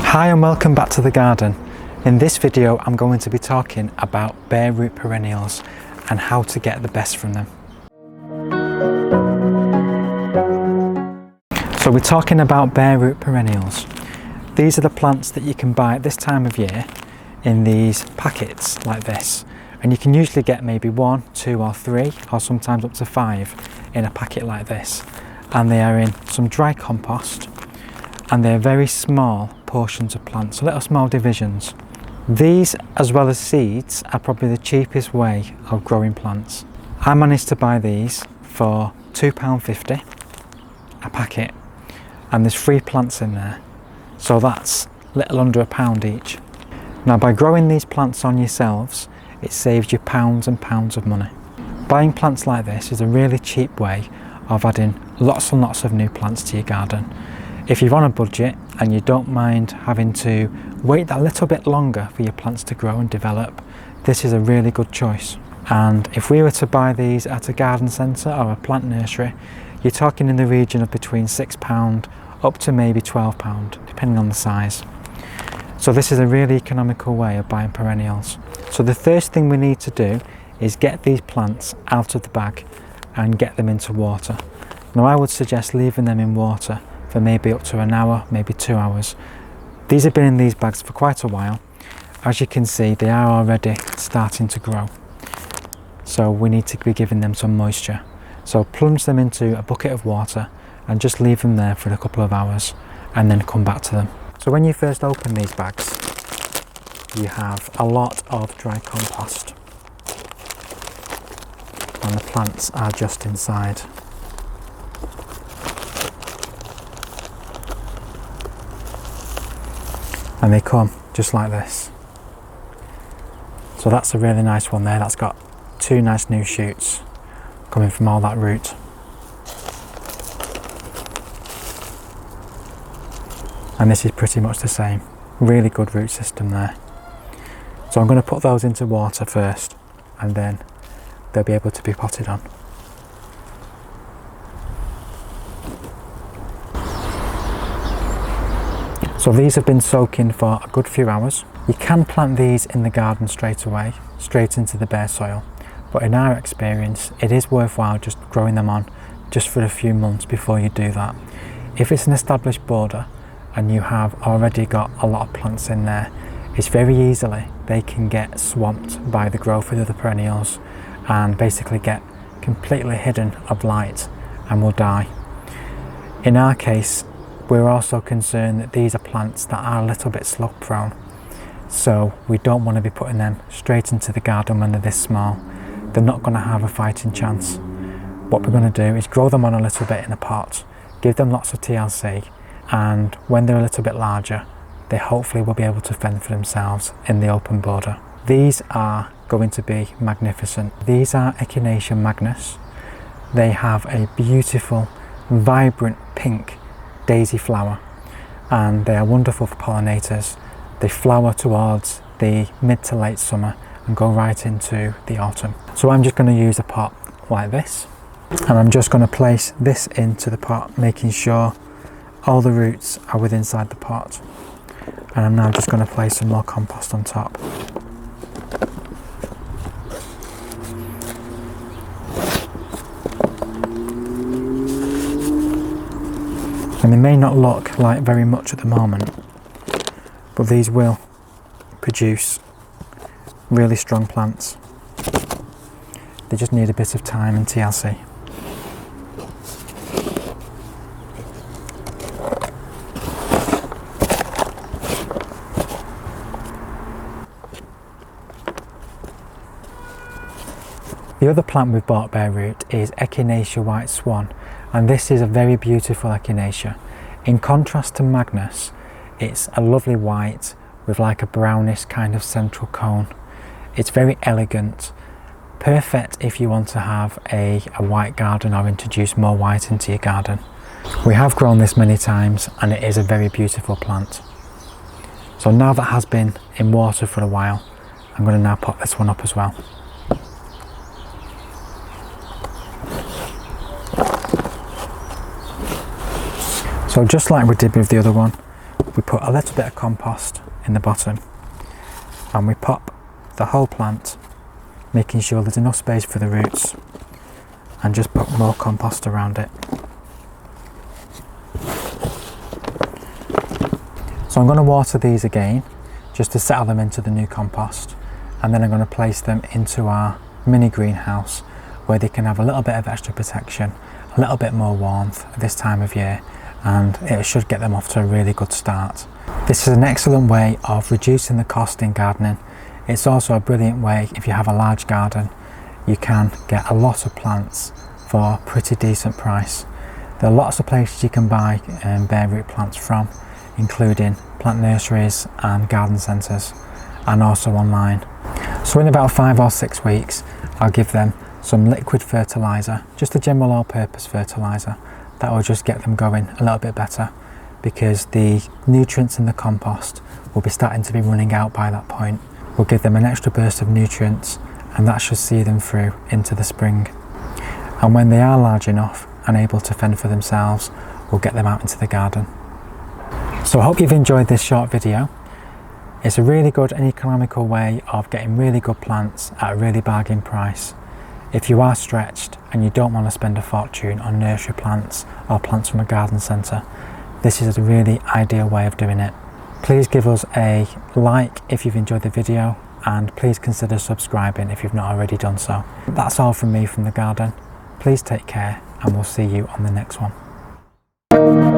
Hi and welcome back to the garden. In this video I'm going to be talking about bare root perennials and how to get the best from them. So we're talking about bare root perennials. These are the plants that you can buy at this time of year in these packets like this, and you can usually get maybe 1, 2 or 3 or sometimes up to 5 in a packet like this, and they are in some dry compost and they're very small portions of plants, so little small divisions. These, as well as seeds, are probably the cheapest way of growing plants. I managed to buy these for £2.50 a packet, and there's 3 plants in there, so that's little under £1 each. Now by growing these plants on yourselves, it saves you pounds and pounds of money. Buying plants like this is a really cheap way of adding lots and lots of new plants to your garden. If you're on a budget and you don't mind having to wait that little bit longer for your plants to grow and develop, this is a really good choice. And if we were to buy these at a garden centre or a plant nursery, you're talking in the region of between £6 up to maybe £12, depending on the size. So this is a really economical way of buying perennials. So the first thing we need to do is get these plants out of the bag and get them into water. Now I would suggest leaving them in water for maybe up to an hour, maybe 2 hours. These have been in these bags for quite a while. As you can see, they are already starting to grow. So we need to be giving them some moisture. So plunge them into a bucket of water and just leave them there for a couple of hours and then come back to them. So when you first open these bags, you have a lot of dry compost and the plants are just inside. And they come just like this. So that's a really nice one there. That's got 2 nice new shoots coming from all that root. And this is pretty much the same. Really good root system there. So I'm going to put those into water first and then they'll be able to be potted on. So these have been soaking for a good few hours. You can plant these in the garden straight away, straight into the bare soil. But in our experience, it is worthwhile just growing them on just for a few months before you do that. If it's an established border and you have already got a lot of plants in there, it's very easily they can get swamped by the growth of the perennials and basically get completely hidden of light and will die. In our case, we're also concerned that these are plants that are a little bit slug prone, so we don't want to be putting them straight into the garden when they're this small. They're not going to have a fighting chance. What we're going to do is grow them on a little bit in a pot, give them lots of TLC, and when they're a little bit larger, they hopefully will be able to fend for themselves in the open border. These are going to be magnificent. These are Echinacea Magnus. They have a beautiful, vibrant pink daisy flower, and they are wonderful for pollinators. They flower towards the mid to late summer and go right into the autumn. So I'm just going to use a pot like this, and I'm just going to place this into the pot, making sure all the roots are within inside the pot. And I'm now just going to place some more compost on top. And they may not look like very much at the moment, but these will produce really strong plants. They just need a bit of time and TLC. The other plant we've bought bare root is Echinacea White Swan, and this is a very beautiful Echinacea. In contrast to Magnus, it's a lovely white with like a brownish kind of central cone. It's very elegant, perfect if you want to have a white garden or introduce more white into your garden. We have grown this many times and it is a very beautiful plant. So now that has been in water for a while, I'm going to now pot this one up as well. So just like we did with the other one, we put a little bit of compost in the bottom and we pop the whole plant, making sure there's enough space for the roots, and just put more compost around it. So I'm going to water these again just to settle them into the new compost, and then I'm going to place them into our mini greenhouse where they can have a little bit of extra protection, a little bit more warmth at this time of year, and it should get them off to a really good start. This is an excellent way of reducing the cost in gardening. It's also a brilliant way if you have a large garden. You can get a lot of plants for a pretty decent price. There are lots of places you can buy bare root plants from, including plant nurseries and garden centres, and also online. So in about 5 or 6 weeks I'll give them some liquid fertiliser, just a general all-purpose fertiliser that will just get them going a little bit better, because the nutrients in the compost will be starting to be running out by that point. We'll give them an extra burst of nutrients, and that should see them through into the spring. And when they are large enough and able to fend for themselves, we'll get them out into the garden. So I hope you've enjoyed this short video. It's a really good and economical way of getting really good plants at a really bargain price. If you are stretched and you don't want to spend a fortune on nursery plants or plants from a garden centre, this is a really ideal way of doing it. Please give us a like if you've enjoyed the video, and please consider subscribing if you've not already done so. That's all from me from the garden. Please take care, and we'll see you on the next one.